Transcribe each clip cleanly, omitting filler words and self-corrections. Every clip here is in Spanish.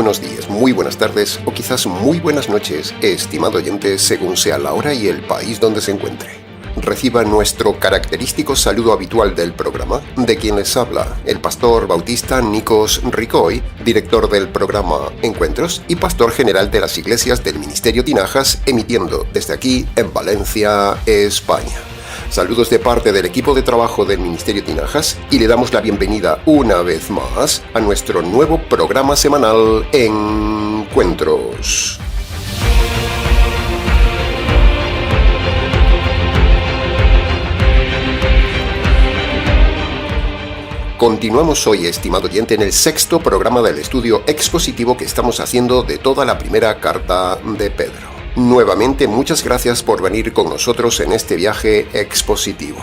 buenos días, muy buenas tardes o quizás muy buenas noches, estimado oyente, según sea la hora y el país donde se encuentre. Reciba nuestro característico saludo habitual del programa, de quien les habla, el pastor bautista Nikos Ricoy, director del programa Encuentros y pastor general de las iglesias del Ministerio Tinajas, emitiendo desde aquí en Valencia, España. Saludos de parte del equipo de trabajo del Ministerio Tinajas y le damos la bienvenida una vez más a nuestro nuevo programa semanal Encuentros. Continuamos hoy, estimado oyente, en el sexto programa del estudio expositivo que estamos haciendo de toda la primera carta de Pedro. Nuevamente, muchas gracias por venir con nosotros en este viaje expositivo.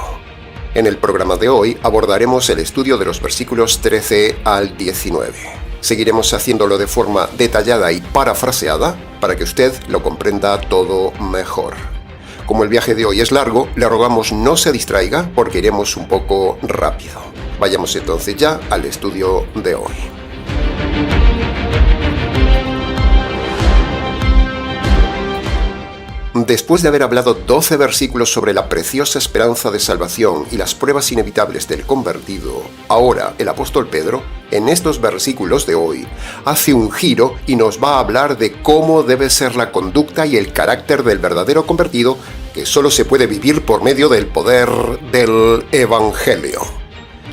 En el programa de hoy abordaremos el estudio de los versículos 13 al 19. Seguiremos haciéndolo de forma detallada y parafraseada para que usted lo comprenda todo mejor. Como el viaje de hoy es largo, le rogamos no se distraiga porque iremos un poco rápido. Vayamos entonces ya al estudio de hoy. Después de haber hablado 12 versículos sobre la preciosa esperanza de salvación y las pruebas inevitables del convertido, ahora el apóstol Pedro, en estos versículos de hoy, hace un giro y nos va a hablar de cómo debe ser la conducta y el carácter del verdadero convertido, que solo se puede vivir por medio del poder del Evangelio.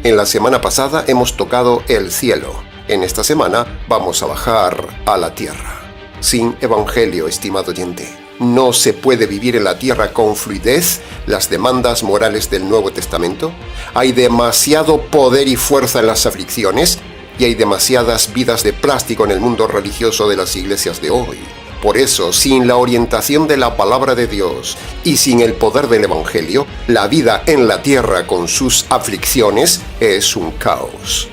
En la semana pasada hemos tocado el cielo. En esta semana vamos a bajar a la tierra. Sin Evangelio, estimado oyente, no se puede vivir en la tierra con fluidez las demandas morales del Nuevo Testamento. Hay demasiado poder y fuerza en las aflicciones y hay demasiadas vidas de plástico en el mundo religioso de las iglesias de hoy. Por eso, sin la orientación de la palabra de Dios y sin el poder del Evangelio, la vida en la tierra con sus aflicciones es un caos.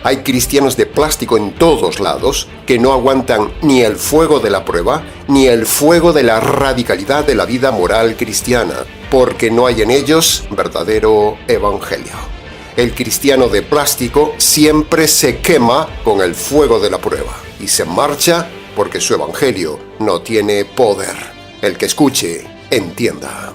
Hay cristianos de plástico en todos lados que no aguantan ni el fuego de la prueba ni el fuego de la radicalidad de la vida moral cristiana, porque no hay en ellos verdadero evangelio. El cristiano de plástico siempre se quema con el fuego de la prueba y se marcha porque su evangelio no tiene poder. El que escuche, entienda.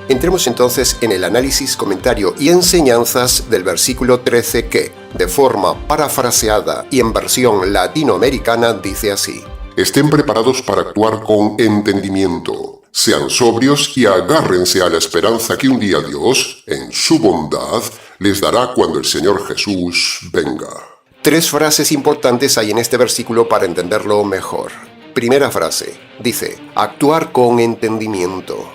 Entremos entonces en el análisis, comentario y enseñanzas del versículo 13 que, de forma parafraseada y en versión latinoamericana, dice así: Estén preparados para actuar con entendimiento. Sean sobrios y agárrense a la esperanza que un día Dios, en su bondad, les dará cuando el Señor Jesús venga. 3 frases importantes hay en este versículo para entenderlo mejor. Primera frase, dice, actuar con entendimiento.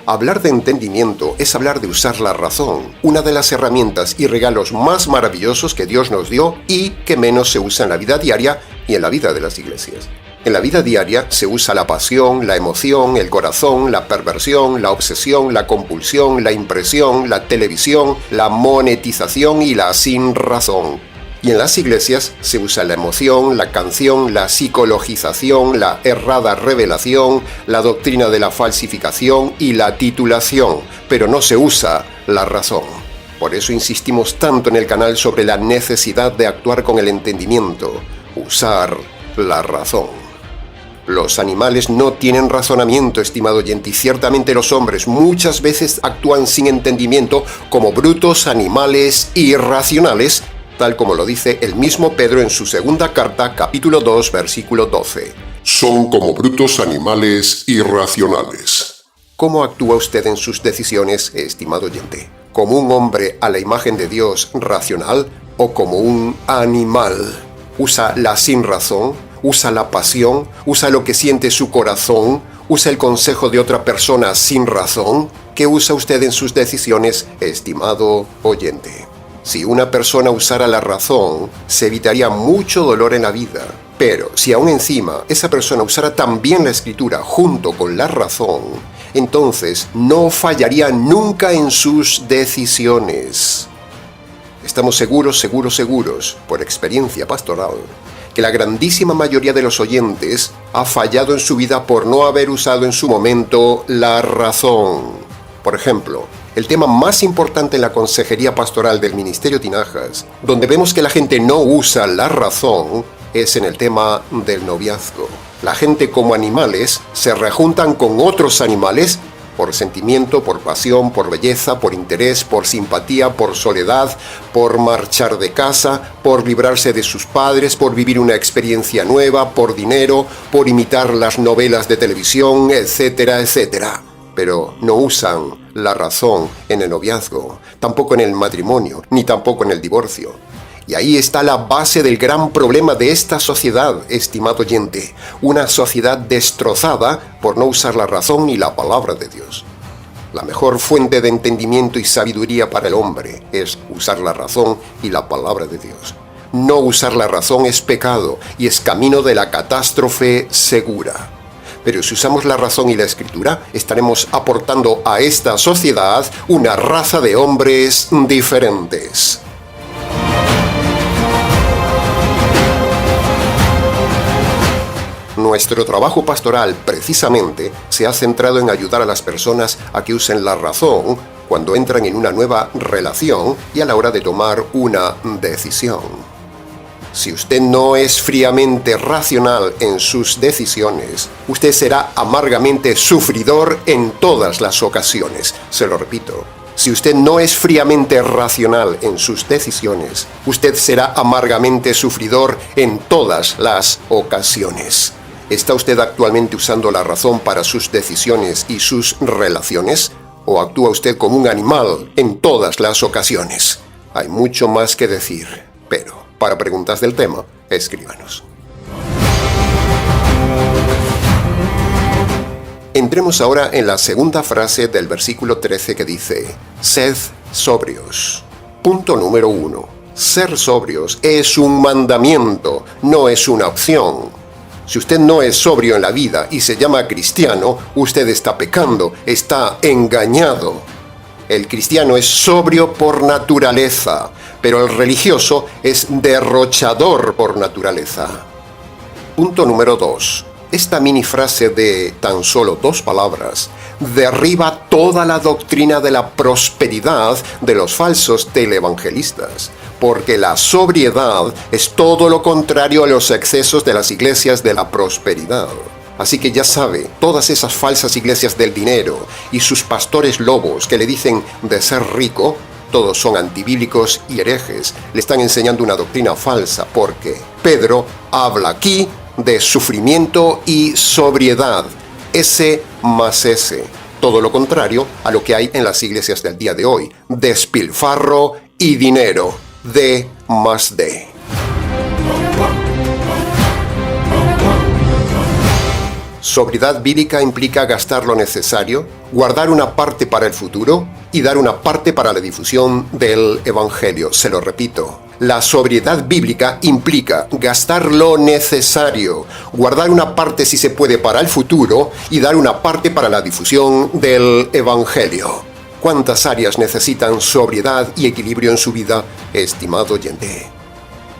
Hablar de entendimiento es hablar de usar la razón, una de las herramientas y regalos más maravillosos que Dios nos dio y que menos se usa en la vida diaria y en la vida de las iglesias. En la vida diaria se usa la pasión, la emoción, el corazón, la perversión, la obsesión, la compulsión, la impresión, la televisión, la monetización y la sin razón. Y en las iglesias se usa la emoción, la canción, la psicologización, la errada revelación, la doctrina de la falsificación y la titulación, pero no se usa la razón. Por eso insistimos tanto en el canal sobre la necesidad de actuar con el entendimiento, usar la razón. Los animales no tienen razonamiento, estimado oyente, y ciertamente los hombres muchas veces actúan sin entendimiento como brutos animales irracionales, tal como lo dice el mismo Pedro en su segunda carta, capítulo 2, versículo 12. Son como brutos animales irracionales. ¿Cómo actúa usted en sus decisiones, estimado oyente? ¿Como un hombre a la imagen de Dios racional o como un animal? ¿Usa la sinrazón? ¿Usa la pasión? ¿Usa lo que siente su corazón? ¿Usa el consejo de otra persona sin razón? ¿Qué usa usted en sus decisiones, estimado oyente? Si una persona usara la razón, se evitaría mucho dolor en la vida. Pero si aún encima esa persona usara también la escritura junto con la razón, entonces no fallaría nunca en sus decisiones. Estamos seguros, por experiencia pastoral, que la grandísima mayoría de los oyentes ha fallado en su vida por no haber usado en su momento la razón. Por ejemplo, el tema más importante en la consejería pastoral del Ministerio Tinajas, donde vemos que la gente no usa la razón, es en el tema del noviazgo. La gente como animales se rejuntan con otros animales por sentimiento, por pasión, por belleza, por interés, por simpatía, por soledad, por marchar de casa, por librarse de sus padres, por vivir una experiencia nueva, por dinero, por imitar las novelas de televisión, etcétera, etcétera. Pero no usan la razón en el noviazgo, tampoco en el matrimonio, ni tampoco en el divorcio. Y ahí está la base del gran problema de esta sociedad, estimado oyente. Una sociedad destrozada por no usar la razón ni la palabra de Dios. La mejor fuente de entendimiento y sabiduría para el hombre es usar la razón y la palabra de Dios. No usar la razón es pecado y es camino de la catástrofe segura. Pero si usamos la razón y la escritura, estaremos aportando a esta sociedad una raza de hombres diferentes. Nuestro trabajo pastoral, precisamente, se ha centrado en ayudar a las personas a que usen la razón cuando entran en una nueva relación y a la hora de tomar una decisión. Si usted no es fríamente racional en sus decisiones, usted será amargamente sufridor en todas las ocasiones. Se lo repito. Si usted no es fríamente racional en sus decisiones, usted será amargamente sufridor en todas las ocasiones. ¿Está usted actualmente usando la razón para sus decisiones y sus relaciones? ¿O actúa usted como un animal en todas las ocasiones? Hay mucho más que decir, pero para preguntas del tema, escríbanos. Entremos ahora en la segunda frase del versículo 13 que dice: sed sobrios. Punto número 1. Ser sobrios es un mandamiento, no es una opción. Si usted no es sobrio en la vida y se llama cristiano, usted está pecando, está engañado. El cristiano es sobrio por naturaleza, pero el religioso es derrochador por naturaleza. Punto número 2. Esta mini frase de tan solo 2 palabras derriba toda la doctrina de la prosperidad de los falsos televangelistas, porque la sobriedad es todo lo contrario a los excesos de las iglesias de la prosperidad. Así que ya sabe, todas esas falsas iglesias del dinero y sus pastores lobos que le dicen de ser rico, todos son antibíblicos y herejes. Le están enseñando una doctrina falsa, porque Pedro habla aquí de sufrimiento y sobriedad. S más S. Todo lo contrario a lo que hay en las iglesias del día de hoy. Despilfarro y dinero. D más D. Sobriedad bíblica implica gastar lo necesario, guardar una parte para el futuro y dar una parte para la difusión del Evangelio. Se lo repito. La sobriedad bíblica implica gastar lo necesario, guardar una parte si se puede para el futuro y dar una parte para la difusión del Evangelio. ¿Cuántas áreas necesitan sobriedad y equilibrio en su vida, estimado oyente?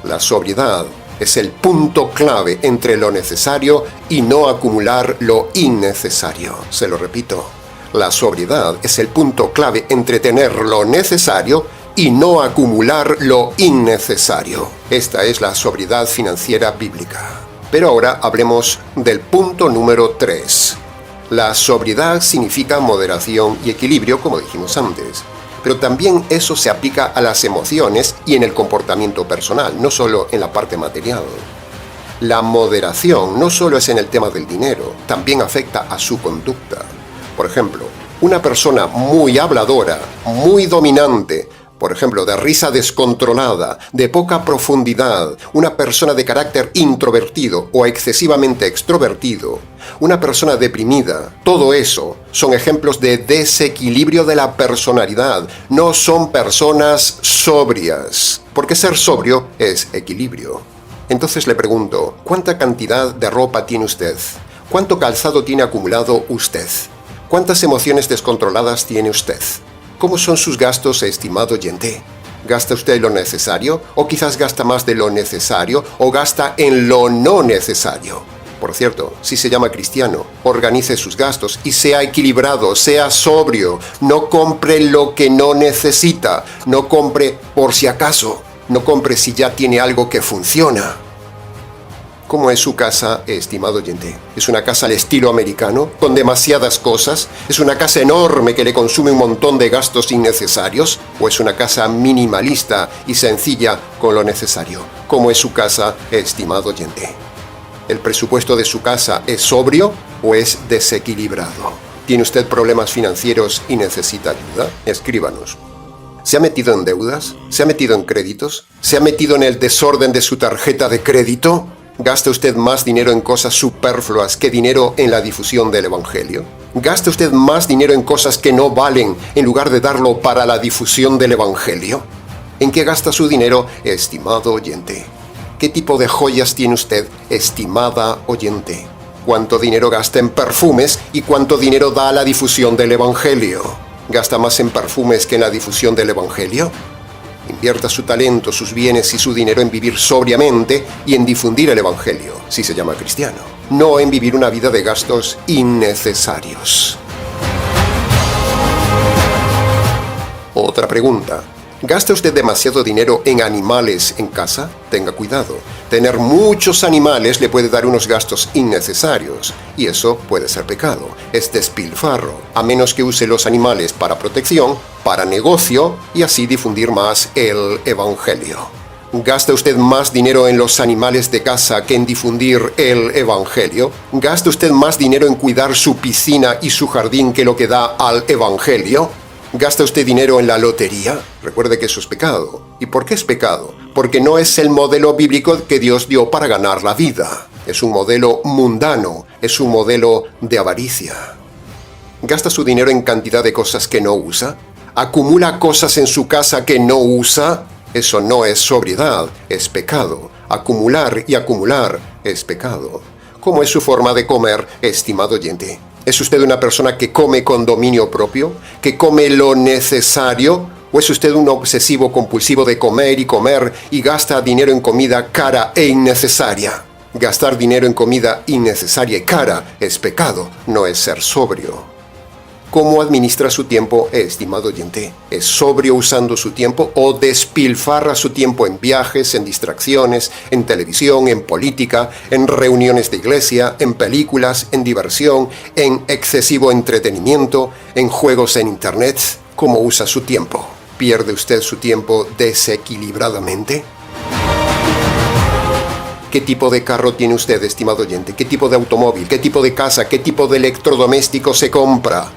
La sobriedad es el punto clave entre lo necesario y no acumular lo innecesario. Se lo repito. La sobriedad es el punto clave entre tener lo necesario y no acumular lo innecesario. Esta es la sobriedad financiera bíblica. Pero ahora hablemos del punto número 3. La sobriedad significa moderación y equilibrio, como dijimos antes. Pero también eso se aplica a las emociones y en el comportamiento personal, no solo en la parte material. La moderación no solo es en el tema del dinero, también afecta a su conducta. Por ejemplo, una persona muy habladora, muy dominante, por ejemplo, de risa descontrolada, de poca profundidad, una persona de carácter introvertido o excesivamente extrovertido, una persona deprimida, todo eso son ejemplos de desequilibrio de la personalidad. No son personas sobrias, porque ser sobrio es equilibrio. Entonces le pregunto, ¿cuánta cantidad de ropa tiene usted? ¿Cuánto calzado tiene acumulado usted? ¿Cuántas emociones descontroladas tiene usted? ¿Cómo son sus gastos, estimado oyente? ¿Gasta usted lo necesario? ¿O quizás gasta más de lo necesario? ¿O gasta en lo no necesario? Por cierto, si se llama cristiano, organice sus gastos y sea equilibrado, sea sobrio. No compre lo que no necesita. No compre por si acaso. No compre si ya tiene algo que funciona. ¿Cómo es su casa, estimado oyente? ¿Es una casa al estilo americano, con demasiadas cosas? ¿Es una casa enorme que le consume un montón de gastos innecesarios? ¿O es una casa minimalista y sencilla con lo necesario? ¿Cómo es su casa, estimado oyente? ¿El presupuesto de su casa es sobrio o es desequilibrado? ¿Tiene usted problemas financieros y necesita ayuda? Escríbanos. ¿Se ha metido en deudas? ¿Se ha metido en créditos? ¿Se ha metido en el desorden de su tarjeta de crédito? ¿Gasta usted más dinero en cosas superfluas que dinero en la difusión del Evangelio? ¿Gasta usted más dinero en cosas que no valen en lugar de darlo para la difusión del Evangelio? ¿En qué gasta su dinero, estimado oyente? ¿Qué tipo de joyas tiene usted, estimada oyente? ¿Cuánto dinero gasta en perfumes y cuánto dinero da a la difusión del Evangelio? ¿Gasta más en perfumes que en la difusión del Evangelio? Invierta su talento, sus bienes y su dinero en vivir sobriamente y en difundir el Evangelio, si se llama cristiano, no en vivir una vida de gastos innecesarios. Otra pregunta. ¿Gasta usted demasiado dinero en animales en casa? Tenga cuidado. Tener muchos animales le puede dar unos gastos innecesarios, y eso puede ser pecado. Es despilfarro, a menos que use los animales para protección, para negocio, y así difundir más el Evangelio. ¿Gasta usted más dinero en los animales de casa que en difundir el Evangelio? ¿Gasta usted más dinero en cuidar su piscina y su jardín que lo que da al Evangelio? ¿Gasta usted dinero en la lotería? Recuerde que eso es pecado. ¿Y por qué es pecado? Porque no es el modelo bíblico que Dios dio para ganar la vida. Es un modelo mundano, es un modelo de avaricia. ¿Gasta su dinero en cantidad de cosas que no usa? ¿Acumula cosas en su casa que no usa? Eso no es sobriedad, es pecado. Acumular y acumular es pecado. ¿Cómo es su forma de comer, estimado oyente? ¿Es usted una persona que come con dominio propio? ¿Que come lo necesario? ¿O es usted un obsesivo compulsivo de comer y gasta dinero en comida cara e innecesaria? Gastar dinero en comida innecesaria y cara es pecado, no es ser sobrio. ¿Cómo administra su tiempo, estimado oyente? ¿Es sobrio usando su tiempo o despilfarra su tiempo en viajes, en distracciones, en televisión, en política, en reuniones de iglesia, en películas, en diversión, en excesivo entretenimiento, en juegos en internet? ¿Cómo usa su tiempo? ¿Pierde usted su tiempo desequilibradamente? ¿Qué tipo de carro tiene usted, estimado oyente? ¿Qué tipo de automóvil? ¿Qué tipo de casa? ¿Qué tipo de electrodoméstico se compra?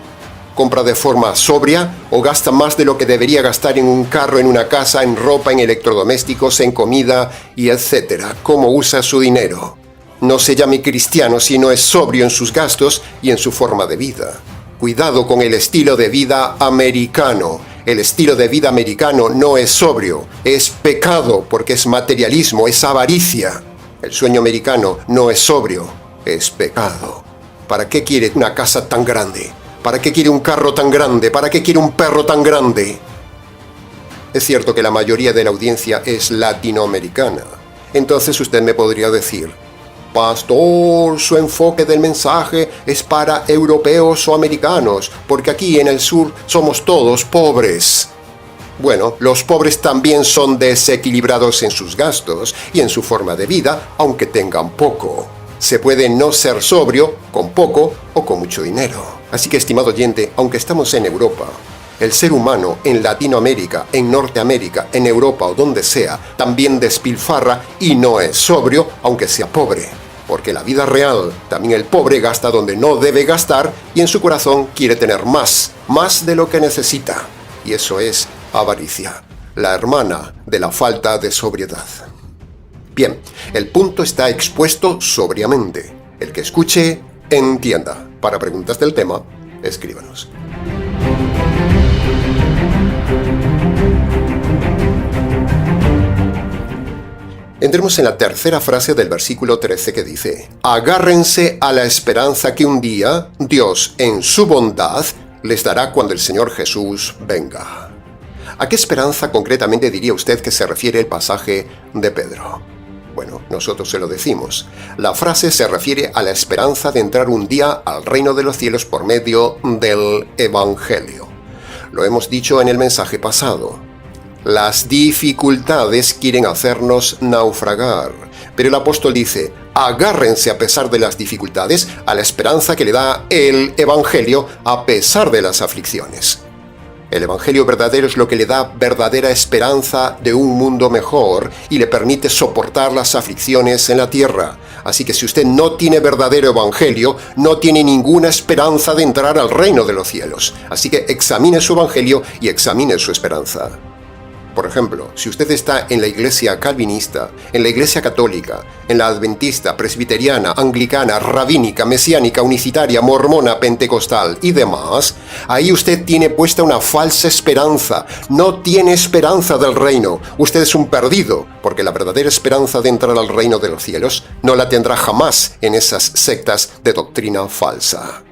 ¿Compra de forma sobria o gasta más de lo que debería gastar en un carro, en una casa, en ropa, en electrodomésticos, en comida y etcétera? ¿Cómo usa su dinero? No se llame cristiano si no es sobrio en sus gastos y en su forma de vida. Cuidado con el estilo de vida americano. El estilo de vida americano no es sobrio, es pecado porque es materialismo, es avaricia. El sueño americano no es sobrio, es pecado. ¿Para qué quiere una casa tan grande? ¿Para qué quiere un carro tan grande? ¿Para qué quiere un perro tan grande? Es cierto que la mayoría de la audiencia es latinoamericana. Entonces usted me podría decir, pastor, su enfoque del mensaje es para europeos o americanos, porque aquí en el sur somos todos pobres. Bueno, los pobres también son desequilibrados en sus gastos y en su forma de vida, aunque tengan poco. Se puede no ser sobrio con poco o con mucho dinero. Así que, estimado oyente, aunque estamos en Europa, el ser humano en Latinoamérica, en Norteamérica, en Europa o donde sea, también despilfarra y no es sobrio, aunque sea pobre. Porque la vida real, también el pobre gasta donde no debe gastar y en su corazón quiere tener más de lo que necesita. Y eso es avaricia, la hermana de la falta de sobriedad. Bien, el punto está expuesto sobriamente. El que escuche, entienda. Para preguntas del tema, escríbanos. Entremos en la tercera frase del versículo 13 que dice: agárrense a la esperanza que un día Dios, en su bondad, les dará cuando el Señor Jesús venga. ¿A qué esperanza concretamente diría usted que se refiere el pasaje de Pedro? Bueno, nosotros se lo decimos. La frase se refiere a la esperanza de entrar un día al reino de los cielos por medio del Evangelio. Lo hemos dicho en el mensaje pasado. Las dificultades quieren hacernos naufragar, pero el apóstol dice, agárrense a pesar de las dificultades a la esperanza que le da el Evangelio a pesar de las aflicciones. El Evangelio verdadero es lo que le da verdadera esperanza de un mundo mejor y le permite soportar las aflicciones en la tierra. Así que si usted no tiene verdadero Evangelio, no tiene ninguna esperanza de entrar al reino de los cielos. Así que examine su Evangelio y examine su esperanza. Por ejemplo, si usted está en la iglesia calvinista, en la iglesia católica, en la adventista, presbiteriana, anglicana, rabínica, mesiánica, unicitaria, mormona, pentecostal y demás, ahí usted tiene puesta una falsa esperanza. No tiene esperanza del reino. Usted es un perdido, porque la verdadera esperanza de entrar al reino de los cielos no la tendrá jamás en esas sectas de doctrina falsa.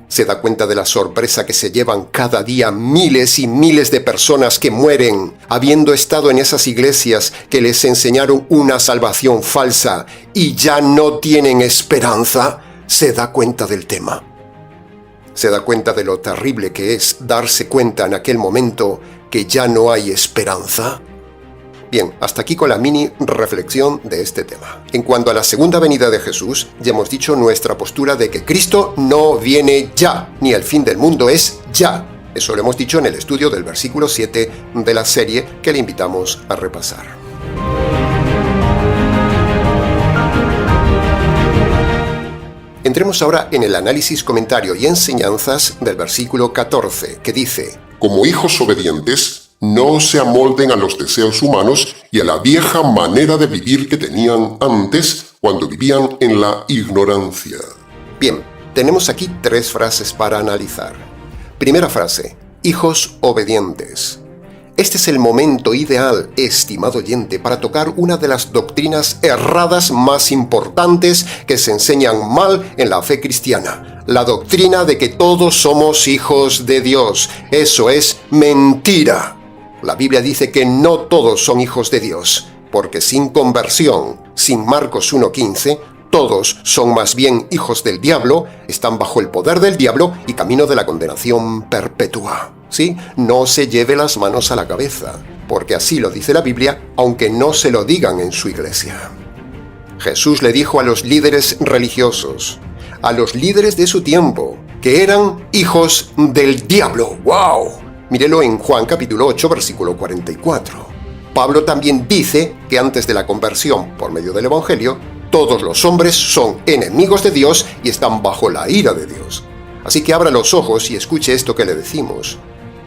Se da cuenta de la sorpresa que se llevan cada día miles y miles de personas que mueren, habiendo estado en esas iglesias que les enseñaron una salvación falsa y ya no tienen esperanza. Se da cuenta del tema. Se da cuenta de lo terrible que es darse cuenta en aquel momento que ya no hay esperanza. Bien, hasta aquí con la mini reflexión de este tema. En cuanto a la segunda venida de Jesús, ya hemos dicho nuestra postura de que Cristo no viene ya, ni el fin del mundo es ya. Eso lo hemos dicho en el estudio del versículo 7 de la serie que le invitamos a repasar. Entremos ahora en el análisis, comentario y enseñanzas del versículo 14, que dice: Como hijos obedientes, no se amolden a los deseos humanos y a la vieja manera de vivir que tenían antes cuando vivían en la ignorancia. Bien, tenemos aquí 3 frases para analizar. Primera frase, hijos obedientes. Este es el momento ideal, estimado oyente, para tocar una de las doctrinas erradas más importantes que se enseñan mal en la fe cristiana. La doctrina de que todos somos hijos de Dios. Eso es mentira. La Biblia dice que no todos son hijos de Dios, porque sin conversión, sin Marcos 1:15, todos son más bien hijos del diablo, están bajo el poder del diablo y camino de la condenación perpetua. ¿Sí? No se lleve las manos a la cabeza, porque así lo dice la Biblia, aunque no se lo digan en su iglesia. Jesús le dijo a los líderes religiosos, a los líderes de su tiempo, que eran hijos del diablo. ¡Wow! Mírelo en Juan capítulo 8, versículo 44. Pablo también dice que antes de la conversión por medio del Evangelio, todos los hombres son enemigos de Dios y están bajo la ira de Dios. Así que abra los ojos y escuche esto que le decimos.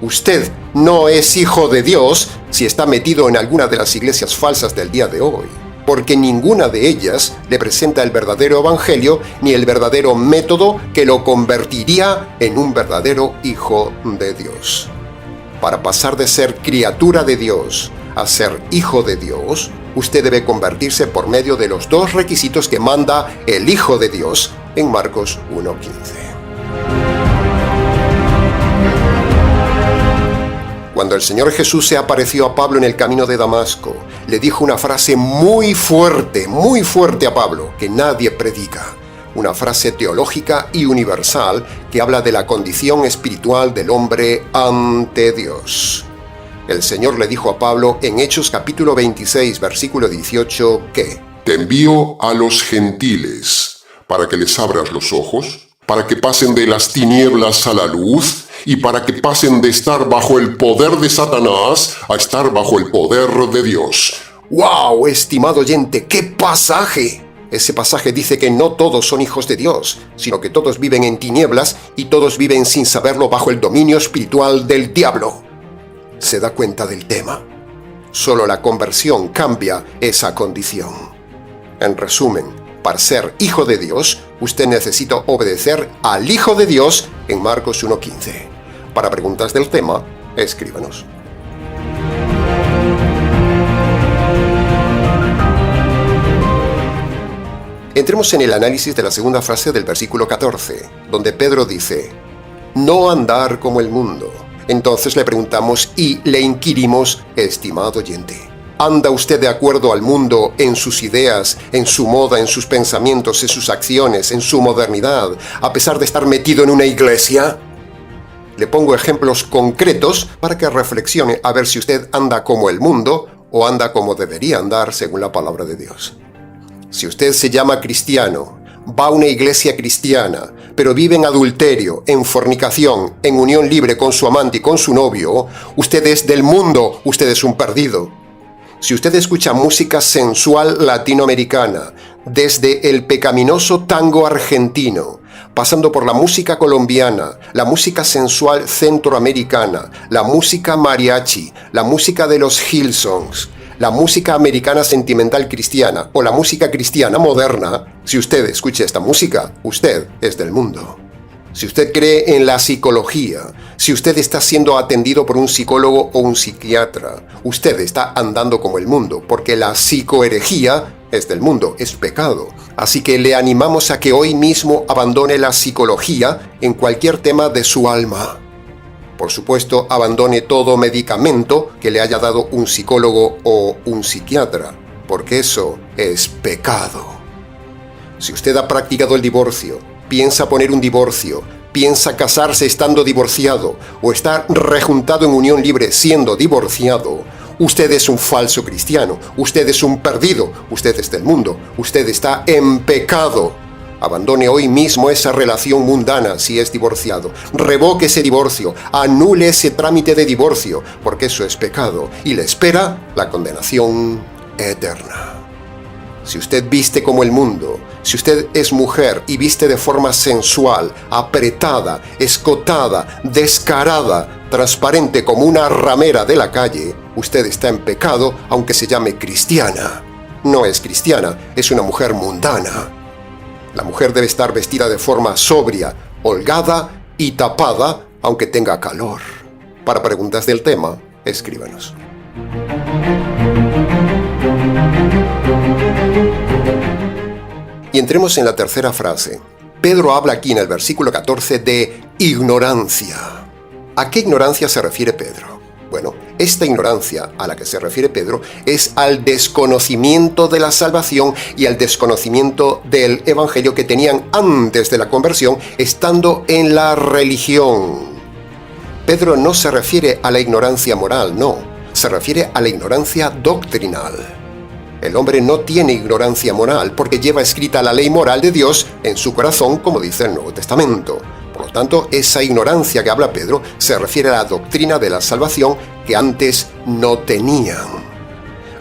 Usted no es hijo de Dios si está metido en alguna de las iglesias falsas del día de hoy, porque ninguna de ellas le presenta el verdadero evangelio ni el verdadero método que lo convertiría en un verdadero hijo de Dios. Para pasar de ser criatura de Dios a ser hijo de Dios, usted debe convertirse por medio de los 2 requisitos que manda el Hijo de Dios en Marcos 1:15. Cuando el Señor Jesús se apareció a Pablo en el camino de Damasco, le dijo una frase muy fuerte a Pablo, que nadie predica. Una frase teológica y universal que habla de la condición espiritual del hombre ante Dios. El Señor le dijo a Pablo en Hechos capítulo 26, versículo 18, que Te envío a los gentiles para que les abras los ojos, para que pasen de las tinieblas a la luz y para que pasen de estar bajo el poder de Satanás a estar bajo el poder de Dios. ¡Wow, estimado oyente! ¡Qué pasaje! Ese pasaje dice que no todos son hijos de Dios, sino que todos viven en tinieblas y todos viven sin saberlo bajo el dominio espiritual del diablo. ¿Se da cuenta del tema? Solo la conversión cambia esa condición. En resumen, para ser hijo de Dios, usted necesita obedecer al Hijo de Dios en Marcos 1:15. Para preguntas del tema, escríbanos. Entremos en el análisis de la segunda frase del versículo 14, donde Pedro dice, no andar como el mundo. Entonces le preguntamos y le inquirimos, estimado oyente, ¿Anda usted de acuerdo al mundo en sus ideas, en su moda, en sus pensamientos, en sus acciones, en su modernidad, a pesar de estar metido en una iglesia? Le pongo ejemplos concretos para que reflexione a ver si usted anda como el mundo o anda como debería andar según la palabra de Dios. Si usted se llama cristiano, va a una iglesia cristiana, pero vive en adulterio, en fornicación, en unión libre con su amante y con su novio, usted es del mundo, usted es un perdido. Si usted escucha música sensual latinoamericana, desde el pecaminoso tango argentino, pasando por la música colombiana, la música sensual centroamericana, la música mariachi, la música de los Hillsongs, la música americana sentimental cristiana o la música cristiana moderna, si usted escucha esta música, usted es del mundo. Si usted cree en la psicología, si usted está siendo atendido por un psicólogo o un psiquiatra, usted está andando como el mundo, porque la psicoherejía es del mundo, es pecado. Así que le animamos a que hoy mismo abandone la psicología en cualquier tema de su alma. Por supuesto, abandone todo medicamento que le haya dado un psicólogo o un psiquiatra, porque eso es pecado. Si usted ha practicado el divorcio, piensa poner un divorcio, piensa casarse estando divorciado o estar rejuntado en unión libre siendo divorciado, usted es un falso cristiano, usted es un perdido, usted es del mundo, usted está en pecado. Abandone hoy mismo esa relación mundana si es divorciado. Revoque ese divorcio, anule ese trámite de divorcio, porque eso es pecado y le espera la condenación eterna. Si usted viste como el mundo, si usted es mujer y viste de forma sensual, apretada, escotada, descarada, transparente como una ramera de la calle, usted está en pecado aunque se llame cristiana. No es cristiana, es una mujer mundana. La mujer debe estar vestida de forma sobria, holgada y tapada aunque tenga calor. Para preguntas del tema, escríbanos. Y entremos en la tercera frase. Pedro habla aquí en el versículo 14 de ignorancia. ¿A qué ignorancia se refiere Pedro? Bueno, esta ignorancia a la que se refiere Pedro es al desconocimiento de la salvación y al desconocimiento del evangelio que tenían antes de la conversión, estando en la religión. Pedro no se refiere a la ignorancia moral, no, se refiere a la ignorancia doctrinal. El hombre no tiene ignorancia moral porque lleva escrita la ley moral de Dios en su corazón, como dice el Nuevo Testamento. Por lo tanto, esa ignorancia que habla Pedro se refiere a la doctrina de la salvación que antes no tenían.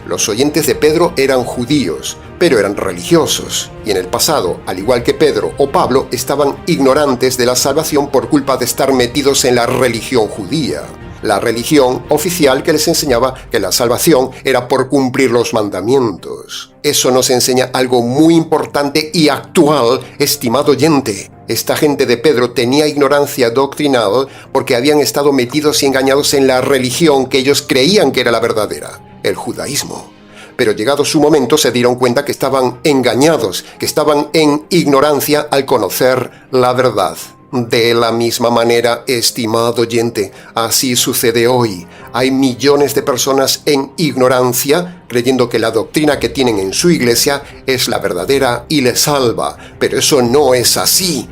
Los oyentes de Pedro eran judíos, pero eran religiosos, y en el pasado, al igual que Pedro o Pablo, estaban ignorantes de la salvación por culpa de estar metidos en la religión judía. La religión oficial que les enseñaba que la salvación era por cumplir los mandamientos. Eso nos enseña algo muy importante y actual, estimado oyente. Esta gente de Pedro tenía ignorancia doctrinal porque habían estado metidos y engañados en la religión que ellos creían que era la verdadera, el judaísmo. Pero llegado su momento se dieron cuenta que estaban engañados, que estaban en ignorancia al conocer la verdad. De la misma manera, estimado oyente, así sucede hoy. Hay millones de personas en ignorancia, creyendo que la doctrina que tienen en su iglesia es la verdadera y les salva, pero eso no es así.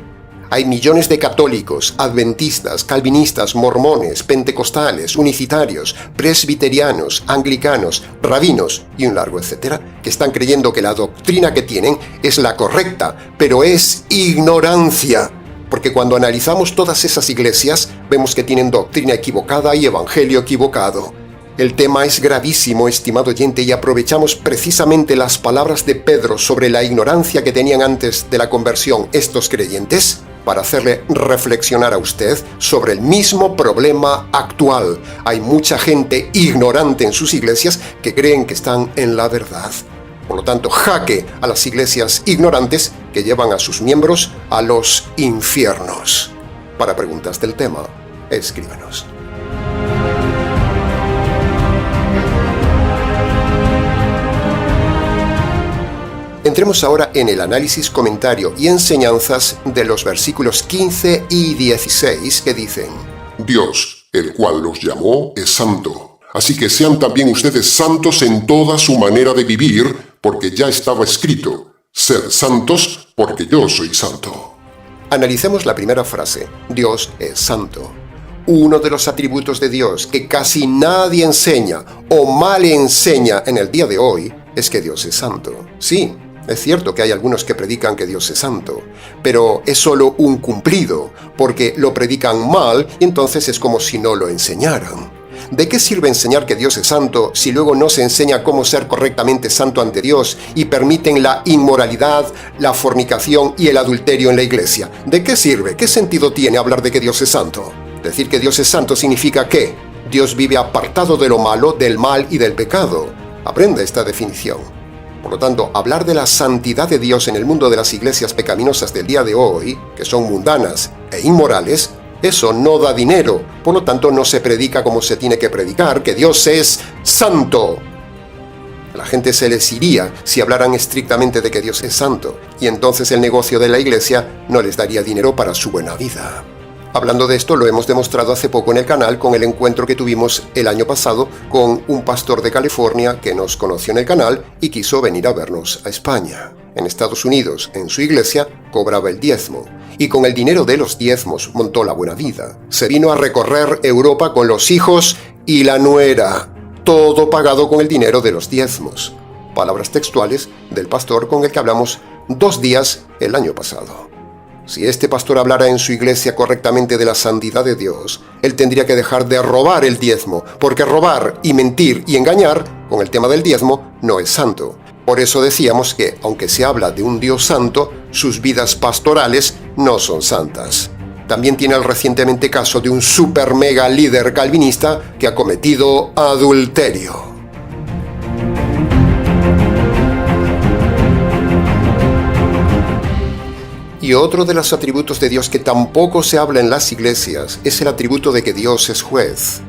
Hay millones de católicos, adventistas, calvinistas, mormones, pentecostales, unicitarios, presbiterianos, anglicanos, rabinos y un largo etcétera, que están creyendo que la doctrina que tienen es la correcta, pero es ignorancia. Porque cuando analizamos todas esas iglesias, vemos que tienen doctrina equivocada y evangelio equivocado. El tema es gravísimo, estimado oyente, y aprovechamos precisamente las palabras de Pedro sobre la ignorancia que tenían antes de la conversión estos creyentes para hacerle reflexionar a usted sobre el mismo problema actual. Hay mucha gente ignorante en sus iglesias que creen que están en la verdad. Por lo tanto, jaque a las iglesias ignorantes que llevan a sus miembros a los infiernos. Para preguntas del tema, escríbanos. Entremos ahora en el análisis, comentario y enseñanzas de los versículos 15 y 16 que dicen: Dios, el cual los llamó, es santo. Así que sean también ustedes santos en toda su manera de vivir, porque ya estaba escrito, sed santos porque yo soy santo. Analicemos la primera frase, Dios es santo. Uno de los atributos de Dios que casi nadie enseña o mal enseña en el día de hoy es que Dios es santo. Sí, es cierto que hay algunos que predican que Dios es santo, pero es solo un cumplido, porque lo predican mal y entonces es como si no lo enseñaran. ¿De qué sirve enseñar que Dios es santo si luego no se enseña cómo ser correctamente santo ante Dios y permiten la inmoralidad, la fornicación y el adulterio en la iglesia? ¿De qué sirve? ¿Qué sentido tiene hablar de que Dios es santo? Decir que Dios es santo significa que Dios vive apartado de lo malo, del mal y del pecado. Aprenda esta definición. Por lo tanto, hablar de la santidad de Dios en el mundo de las iglesias pecaminosas del día de hoy, que son mundanas e inmorales, eso no da dinero. Por lo tanto, no se predica como se tiene que predicar, que Dios es santo. La gente se les iría si hablaran estrictamente de que Dios es santo, y entonces el negocio de la iglesia no les daría dinero para su buena vida. Hablando de esto, lo hemos demostrado hace poco en el canal con el encuentro que tuvimos el año pasado con un pastor de California que nos conoció en el canal y quiso venir a vernos a España. En Estados Unidos, en su iglesia, cobraba el diezmo. Y con el dinero de los diezmos montó la buena vida. Se vino a recorrer Europa con los hijos y la nuera. Todo pagado con el dinero de los diezmos. Palabras textuales del pastor con el que hablamos 2 días el año pasado. Si este pastor hablara en su iglesia correctamente de la santidad de Dios, él tendría que dejar de robar el diezmo, porque robar y mentir y engañar, con el tema del diezmo, no es santo. Por eso decíamos que, aunque se habla de un Dios santo, sus vidas pastorales no son santas. También tiene el recientemente caso de un super mega líder calvinista que ha cometido adulterio. Y otro de los atributos de Dios que tampoco se habla en las iglesias es el atributo de que Dios es juez.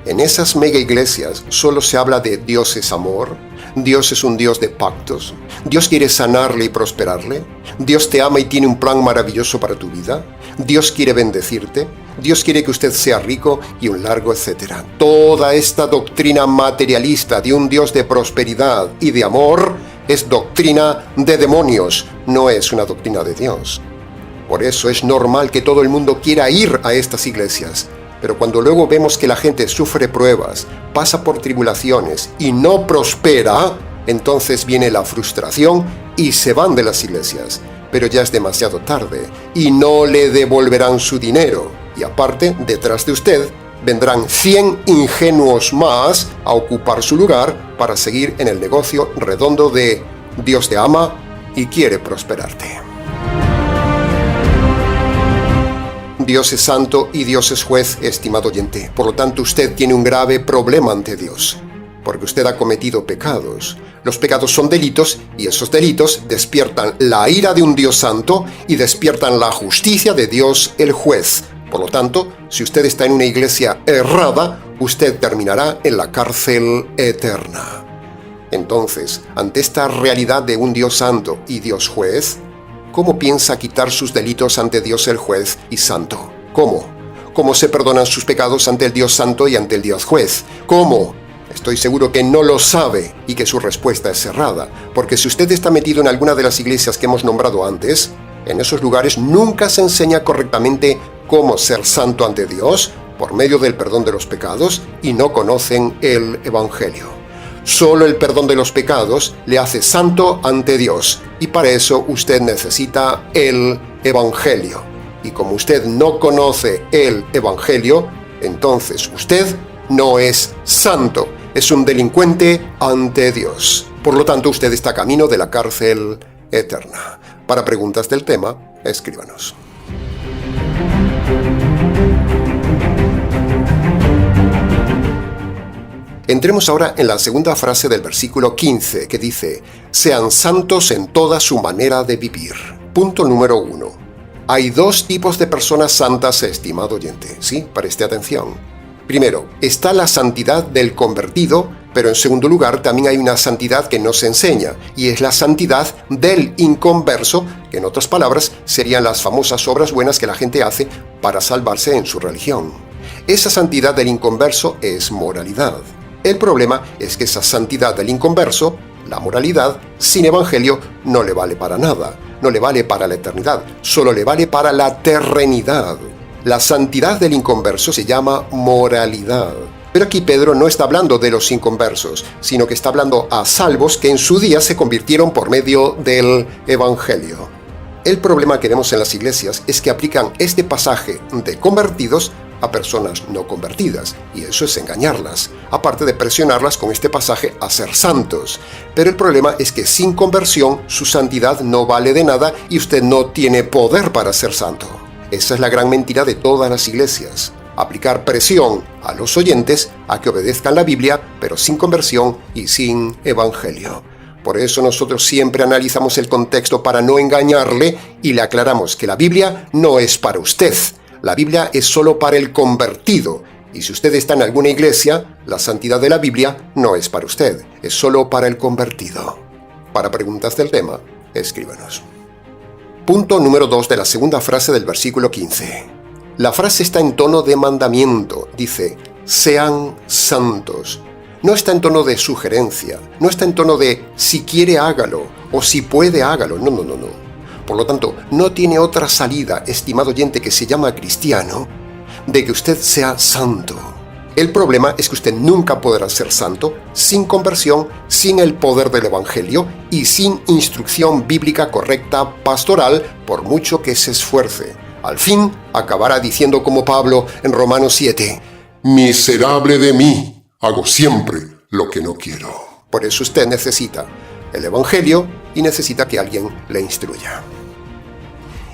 En esas mega iglesias solo se habla de Dios es amor, Dios es un Dios de pactos, Dios quiere sanarle y prosperarle, Dios te ama y tiene un plan maravilloso para tu vida, Dios quiere bendecirte, Dios quiere que usted sea rico y un largo etcétera. Toda esta doctrina materialista de un Dios de prosperidad y de amor es doctrina de demonios, no es una doctrina de Dios. Por eso es normal que todo el mundo quiera ir a estas iglesias. Pero cuando luego vemos que la gente sufre pruebas, pasa por tribulaciones y no prospera, entonces viene la frustración y se van de las iglesias. Pero ya es demasiado tarde y no le devolverán su dinero. Y aparte, detrás de usted, vendrán 100 ingenuos más a ocupar su lugar para seguir en el negocio redondo de Dios te ama y quiere prosperarte. Dios es santo y Dios es juez, estimado oyente. Por lo tanto, usted tiene un grave problema ante Dios, porque usted ha cometido pecados. Los pecados son delitos y esos delitos despiertan la ira de un Dios santo y despiertan la justicia de Dios el juez. Por lo tanto, si usted está en una iglesia errada, usted terminará en la cárcel eterna. Entonces, ante esta realidad de un Dios santo y Dios juez, ¿cómo piensa quitar sus delitos ante Dios el juez y santo? ¿Cómo? ¿Cómo se perdonan sus pecados ante el Dios santo y ante el Dios juez? ¿Cómo? Estoy seguro que no lo sabe y que su respuesta es cerrada, porque si usted está metido en alguna de las iglesias que hemos nombrado antes, en esos lugares nunca se enseña correctamente cómo ser santo ante Dios por medio del perdón de los pecados y no conocen el Evangelio. Solo el perdón de los pecados le hace santo ante Dios y para eso usted necesita el Evangelio. Y como usted no conoce el Evangelio, entonces usted no es santo, es un delincuente ante Dios. Por lo tanto, usted está camino de la cárcel eterna. Para preguntas del tema, escríbanos. Entremos ahora en la segunda frase del versículo 15, que dice, sean santos en toda su manera de vivir. Punto número 1. Hay 2 tipos de personas santas, estimado oyente. Sí, preste atención. Primero, está la santidad del convertido, pero en segundo lugar también hay una santidad que no se enseña, y es la santidad del inconverso, que en otras palabras serían las famosas obras buenas que la gente hace para salvarse en su religión. Esa santidad del inconverso es moralidad. El problema es que esa santidad del inconverso, la moralidad, sin evangelio, no le vale para nada. No le vale para la eternidad, solo le vale para la terrenidad. La santidad del inconverso se llama moralidad. Pero aquí Pedro no está hablando de los inconversos, sino que está hablando a salvos que en su día se convirtieron por medio del evangelio. El problema que vemos en las iglesias es que aplican este pasaje de convertidos a personas no convertidas, y eso es engañarlas, aparte de presionarlas con este pasaje a ser santos. Pero el problema es que sin conversión su santidad no vale de nada y usted no tiene poder para ser santo. Esa es la gran mentira de todas las iglesias. Aplicar presión a los oyentes a que obedezcan la Biblia, pero sin conversión y sin evangelio. Por eso nosotros siempre analizamos el contexto para no engañarle y le aclaramos que la Biblia no es para usted. La Biblia es solo para el convertido. Y si usted está en alguna iglesia, la santidad de la Biblia no es para usted, es solo para el convertido. Para preguntas del tema, escríbanos. Punto número 2 de la segunda frase del versículo 15. La frase está en tono de mandamiento. Dice, sean santos. No está en tono de sugerencia, no está en tono de si quiere hágalo o si puede hágalo. No. Por lo tanto, no tiene otra salida, estimado oyente que se llama cristiano, de que usted sea santo. El problema es que usted nunca podrá ser santo sin conversión, sin el poder del evangelio y sin instrucción bíblica correcta pastoral, por mucho que se esfuerce. Al fin, acabará diciendo como Pablo en Romanos 7, miserable de mí, hago siempre lo que no quiero. Por eso usted necesita el evangelio y necesita que alguien le instruya.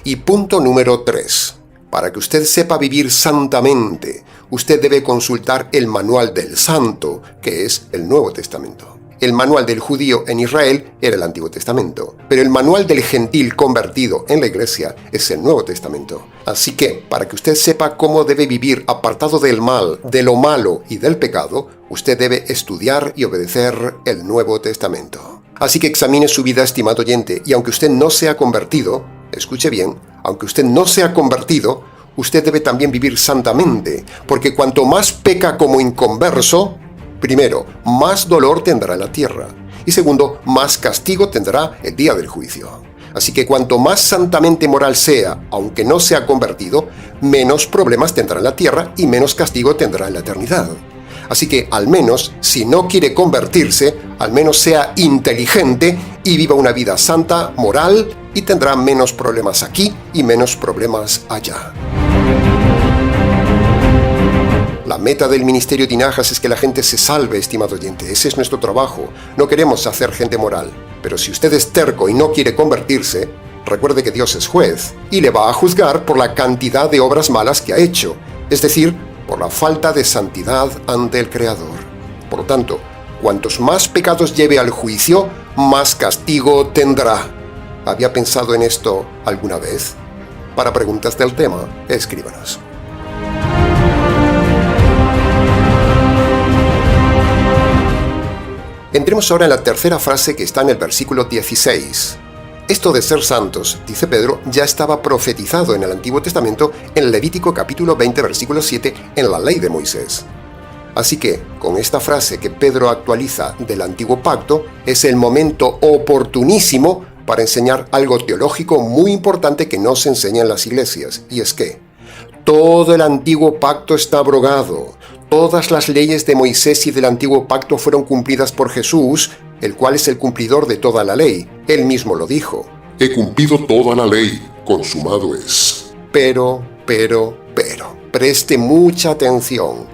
Y punto número 3. Para que usted sepa vivir santamente, usted debe consultar el manual del santo, que es el Nuevo Testamento. El manual del judío en Israel era el Antiguo Testamento, pero el manual del gentil convertido en la iglesia es el Nuevo Testamento. Así que, para que usted sepa cómo debe vivir apartado del mal, de lo malo y del pecado, usted debe estudiar y obedecer el Nuevo Testamento. Así que examine su vida, estimado oyente, y aunque usted no sea convertido, escuche bien, aunque usted no sea convertido, usted debe también vivir santamente, porque cuanto más peca como inconverso, primero, más dolor tendrá la tierra, y segundo, más castigo tendrá el día del juicio. Así que cuanto más santamente moral sea, aunque no sea convertido, menos problemas tendrá en la tierra y menos castigo tendrá en la eternidad. Así que al menos, si no quiere convertirse, al menos sea inteligente y viva una vida santa, moral, y tendrá menos problemas aquí y menos problemas allá. La meta del Ministerio Tinajas es que la gente se salve, estimado oyente. Ese es nuestro trabajo. No queremos hacer gente moral. Pero si usted es terco y no quiere convertirse, recuerde que Dios es juez y le va a juzgar por la cantidad de obras malas que ha hecho. Es decir, por la falta de santidad ante el Creador. Por lo tanto, cuantos más pecados lleve al juicio, más castigo tendrá. ¿Había pensado en esto alguna vez? Para preguntas del tema, escríbanos. Entremos ahora en la tercera frase que está en el versículo 16. Esto de ser santos, dice Pedro, ya estaba profetizado en el Antiguo Testamento en Levítico capítulo 20, versículo 7, en la ley de Moisés. Así que, con esta frase que Pedro actualiza del Antiguo Pacto, es el momento oportunísimo para enseñar algo teológico muy importante que no se enseña en las iglesias, y es que todo el Antiguo Pacto está abrogado. Todas las leyes de Moisés y del Antiguo Pacto fueron cumplidas por Jesús, el cual es el cumplidor de toda la ley. Él mismo lo dijo. He cumplido toda la ley, consumado es. Pero, preste mucha atención.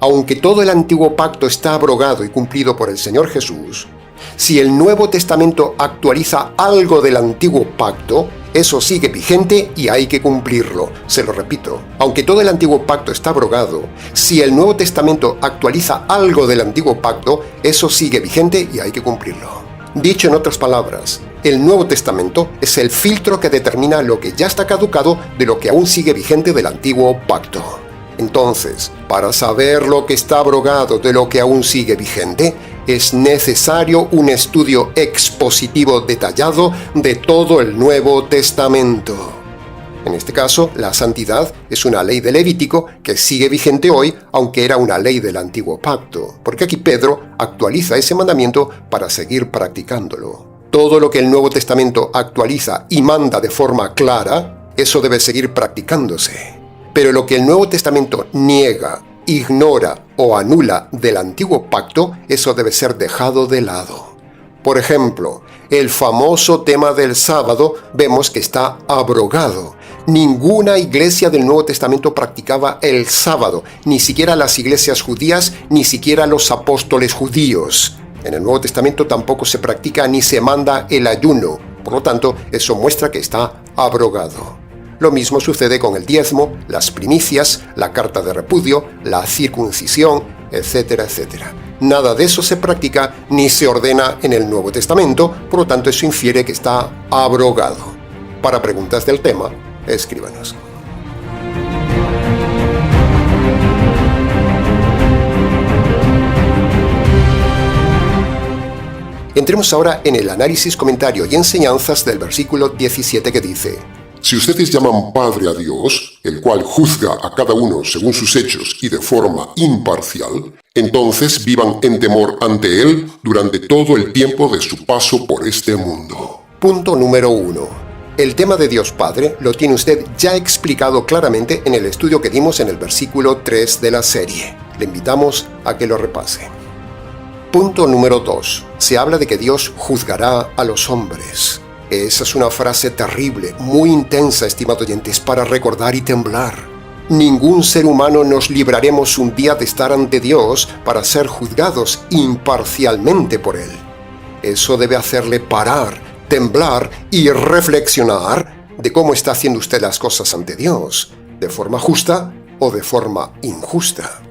Aunque todo el Antiguo Pacto está abrogado y cumplido por el Señor Jesús, si el Nuevo Testamento actualiza algo del Antiguo Pacto, eso sigue vigente y hay que cumplirlo. Se lo repito, aunque todo el Antiguo Pacto está abrogado, si el Nuevo Testamento actualiza algo del Antiguo Pacto, eso sigue vigente y hay que cumplirlo. Dicho en otras palabras, el Nuevo Testamento es el filtro que determina lo que ya está caducado de lo que aún sigue vigente del Antiguo Pacto. Entonces, para saber lo que está abrogado de lo que aún sigue vigente, es necesario un estudio expositivo detallado de todo el Nuevo Testamento. En este caso, la santidad es una ley de Levítico que sigue vigente hoy, aunque era una ley del Antiguo Pacto, porque aquí Pedro actualiza ese mandamiento para seguir practicándolo. Todo lo que el Nuevo Testamento actualiza y manda de forma clara, eso debe seguir practicándose. Pero lo que el Nuevo Testamento niega, ignora o anula del Antiguo Pacto, eso debe ser dejado de lado. Por ejemplo, el famoso tema del sábado vemos que está abrogado. Ninguna iglesia del Nuevo Testamento practicaba el sábado, ni siquiera las iglesias judías, ni siquiera los apóstoles judíos. En el Nuevo Testamento tampoco se practica ni se manda el ayuno. Por lo tanto, eso muestra que está abrogado. Lo mismo sucede con el diezmo, las primicias, la carta de repudio, la circuncisión, etcétera, etcétera. Nada de eso se practica ni se ordena en el Nuevo Testamento, por lo tanto eso infiere que está abrogado. Para preguntas del tema, escríbanos. Entremos ahora en el análisis, comentario y enseñanzas del versículo 17 que dice: Si ustedes llaman Padre a Dios, el cual juzga a cada uno según sus hechos y de forma imparcial, entonces vivan en temor ante Él durante todo el tiempo de su paso por este mundo. Punto número 1. El tema de Dios Padre lo tiene usted ya explicado claramente en el estudio que dimos en el versículo 3 de la serie. Le invitamos a que lo repase. Punto número 2. Se habla de que Dios juzgará a los hombres. Esa es una frase terrible, muy intensa, estimados oyentes, para recordar y temblar. Ningún ser humano nos libraremos un día de estar ante Dios para ser juzgados imparcialmente por Él. Eso debe hacerle parar, temblar y reflexionar de cómo está haciendo usted las cosas ante Dios, de forma justa o de forma injusta.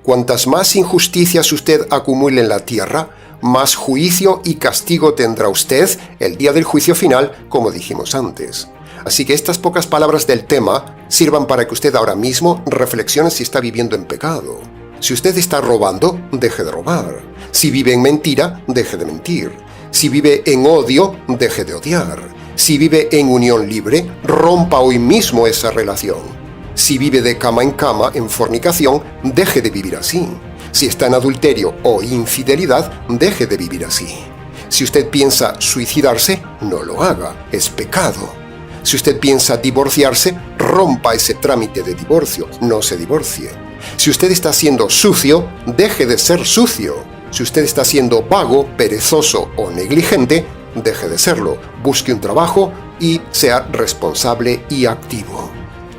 Cuantas más injusticias usted acumule en la tierra, más juicio y castigo tendrá usted el día del juicio final, como dijimos antes. Así que estas pocas palabras del tema sirvan para que usted ahora mismo reflexione si está viviendo en pecado. Si usted está robando, deje de robar. Si vive en mentira, deje de mentir. Si vive en odio, deje de odiar. Si vive en unión libre, rompa hoy mismo esa relación. Si vive de cama en fornicación, deje de vivir así. Si está en adulterio o infidelidad, deje de vivir así. Si usted piensa suicidarse, no lo haga, es pecado. Si usted piensa divorciarse, rompa ese trámite de divorcio, no se divorcie. Si usted está siendo sucio, deje de ser sucio. Si usted está siendo vago, perezoso o negligente, deje de serlo, busque un trabajo y sea responsable y activo.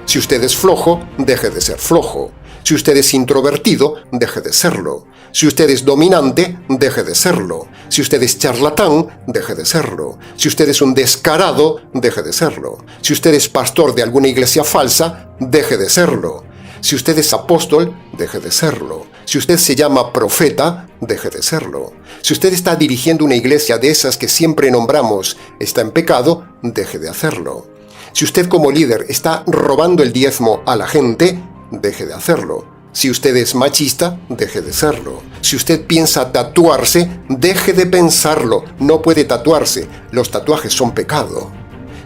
Si usted es flojo, deje de ser flojo. Si usted es introvertido, deje de serlo. Si usted es dominante, deje de serlo. Si usted es charlatán, deje de serlo. Si usted es un descarado, deje de serlo. Si usted es pastor de alguna iglesia falsa, deje de serlo. Si usted es apóstol, deje de serlo. Si usted se llama profeta, deje de serlo. Si usted está dirigiendo una iglesia de esas que siempre nombramos, está en pecado, deje de hacerlo. Si usted como líder está robando el diezmo a la gente, deje de hacerlo. Si usted es machista, deje de serlo. Si usted piensa tatuarse, deje de pensarlo. No puede tatuarse. Los tatuajes son pecado.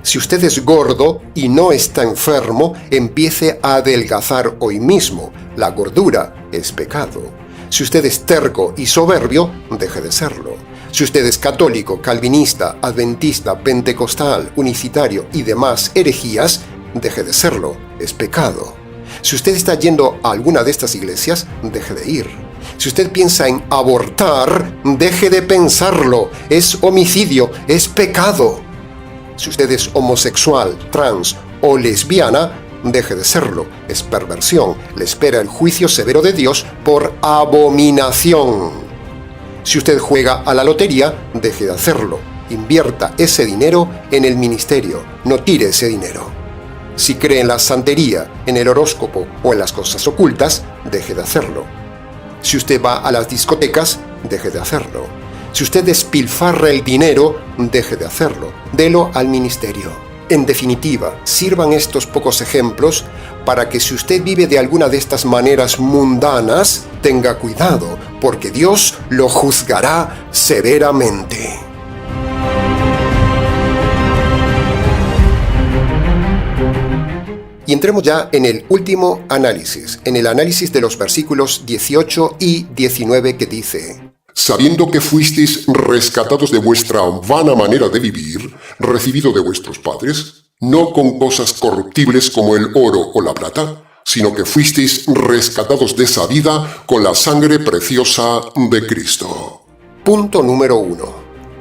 Si usted es gordo y no está enfermo, empiece a adelgazar hoy mismo. La gordura es pecado. Si usted es terco y soberbio, deje de serlo. Si usted es católico, calvinista, adventista, pentecostal, unicitario y demás herejías, deje de serlo. Es pecado. Si usted está yendo a alguna de estas iglesias, deje de ir. Si usted piensa en abortar, deje de pensarlo. Es homicidio, es pecado. Si usted es homosexual, trans o lesbiana, deje de serlo. Es perversión. Le espera el juicio severo de Dios por abominación. Si usted juega a la lotería, deje de hacerlo. Invierta ese dinero en el ministerio. No tire ese dinero. Si cree en la santería, en el horóscopo o en las cosas ocultas, deje de hacerlo. Si usted va a las discotecas, deje de hacerlo. Si usted despilfarra el dinero, deje de hacerlo. Delo al ministerio. En definitiva, sirvan estos pocos ejemplos para que si usted vive de alguna de estas maneras mundanas, tenga cuidado, porque Dios lo juzgará severamente. Y entremos ya en el último análisis, en el análisis de los versículos 18 y 19 que dice: sabiendo que fuisteis rescatados de vuestra vana manera de vivir, recibido de vuestros padres, no con cosas corruptibles como el oro o la plata, sino que fuisteis rescatados de esa vida con la sangre preciosa de Cristo. Punto número 1.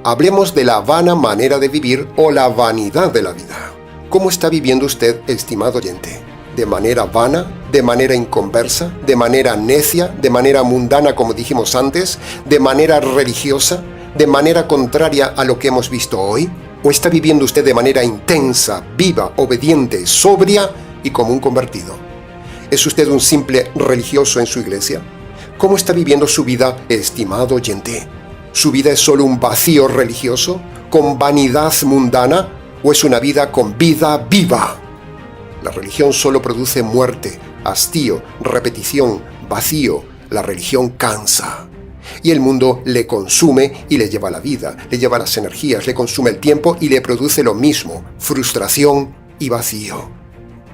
Hablemos de la vana manera de vivir o la vanidad de la vida. ¿Cómo está viviendo usted, estimado oyente? ¿De manera vana? ¿De manera inconversa? ¿De manera necia? ¿De manera mundana, como dijimos antes? ¿De manera religiosa? ¿De manera contraria a lo que hemos visto hoy? ¿O está viviendo usted de manera intensa, viva, obediente, sobria y como un convertido? ¿Es usted un simple religioso en su iglesia? ¿Cómo está viviendo su vida, estimado oyente? ¿Su vida es solo un vacío religioso, con vanidad mundana, o es una vida con vida viva? La religión solo produce muerte, hastío, repetición, vacío. La religión cansa. Y el mundo le consume y le lleva la vida, le lleva las energías, le consume el tiempo y le produce lo mismo, frustración y vacío.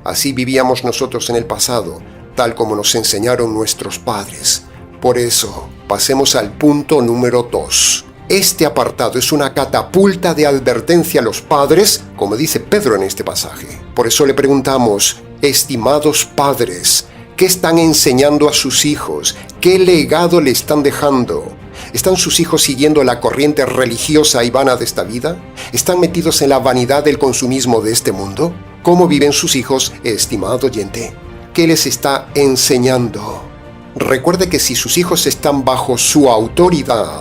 Así vivíamos nosotros en el pasado, tal como nos enseñaron nuestros padres. Por eso, pasemos al punto número 2. Este apartado es una catapulta de advertencia a los padres, como dice Pedro en este pasaje. Por eso le preguntamos: estimados padres, ¿qué están enseñando a sus hijos? ¿Qué legado le están dejando? ¿Están sus hijos siguiendo la corriente religiosa y vana de esta vida? ¿Están metidos en la vanidad del consumismo de este mundo? ¿Cómo viven sus hijos, estimado oyente? ¿Qué les está enseñando? Recuerde que si sus hijos están bajo su autoridad,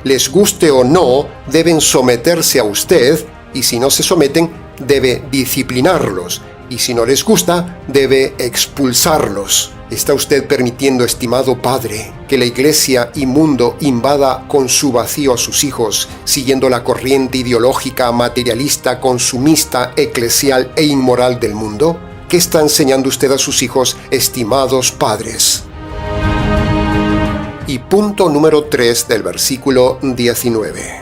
les guste o no, deben someterse a usted, y si no se someten, debe disciplinarlos, y si no les gusta, debe expulsarlos. ¿Está usted permitiendo, estimado padre, que la iglesia y mundo invada con su vacío a sus hijos, siguiendo la corriente ideológica, materialista, consumista, eclesial e inmoral del mundo? ¿Qué está enseñando usted a sus hijos, estimados padres? Y punto número 3 del versículo 19.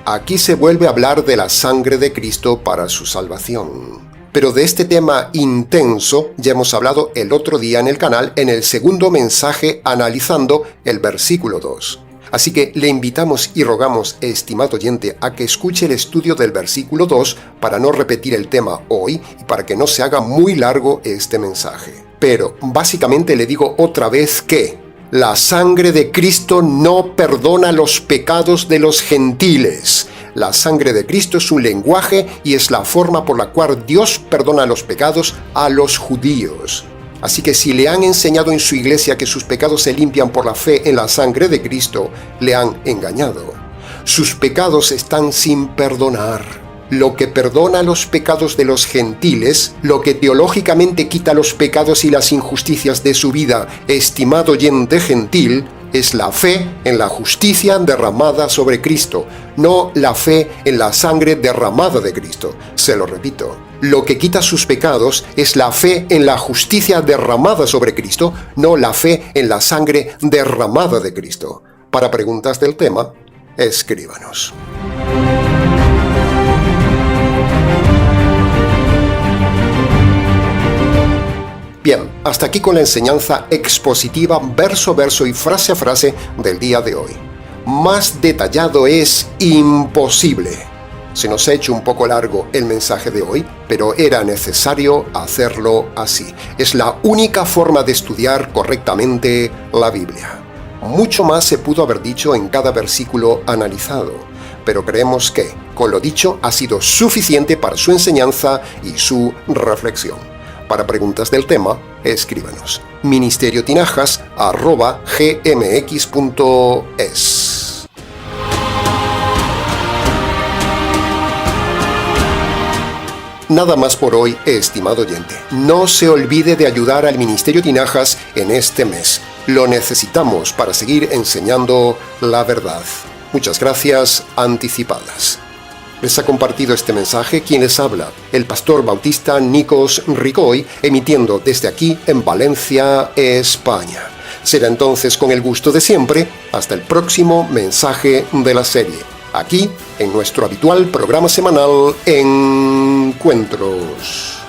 Aquí se vuelve a hablar de la sangre de Cristo para su salvación. Pero de este tema intenso ya hemos hablado el otro día en el canal, en el segundo mensaje analizando el versículo 2. Así que le invitamos y rogamos, estimado oyente, a que escuche el estudio del versículo 2 para no repetir el tema hoy y para que no se haga muy largo este mensaje. Pero básicamente le digo otra vez que la sangre de Cristo no perdona los pecados de los gentiles. La sangre de Cristo es un lenguaje y es la forma por la cual Dios perdona los pecados a los judíos. Así que si le han enseñado en su iglesia que sus pecados se limpian por la fe en la sangre de Cristo, le han engañado. Sus pecados están sin perdonar. Lo que perdona los pecados de los gentiles, lo que teológicamente quita los pecados y las injusticias de su vida, estimado oyente gentil, es la fe en la justicia derramada sobre Cristo, no la fe en la sangre derramada de Cristo. Se lo repito, lo que quita sus pecados es la fe en la justicia derramada sobre Cristo, no la fe en la sangre derramada de Cristo. Para preguntas del tema, escríbanos. Bien, hasta aquí con la enseñanza expositiva verso a verso y frase a frase del día de hoy. Más detallado es imposible. Se nos ha hecho un poco largo el mensaje de hoy, pero era necesario hacerlo así. Es la única forma de estudiar correctamente la Biblia. Mucho más se pudo haber dicho en cada versículo analizado, pero creemos que, con lo dicho, ha sido suficiente para su enseñanza y su reflexión. Para preguntas del tema, escríbanos. ministeriotinajas@gmx.es. Nada más por hoy, estimado oyente. No se olvide de ayudar al Ministerio Tinajas en este mes. Lo necesitamos para seguir enseñando la verdad. Muchas gracias anticipadas. Les ha compartido este mensaje quien les habla, el pastor bautista Nikos Ricoy, emitiendo desde aquí en Valencia, España. Será entonces con el gusto de siempre, hasta el próximo mensaje de la serie, aquí en nuestro habitual programa semanal Encuentros.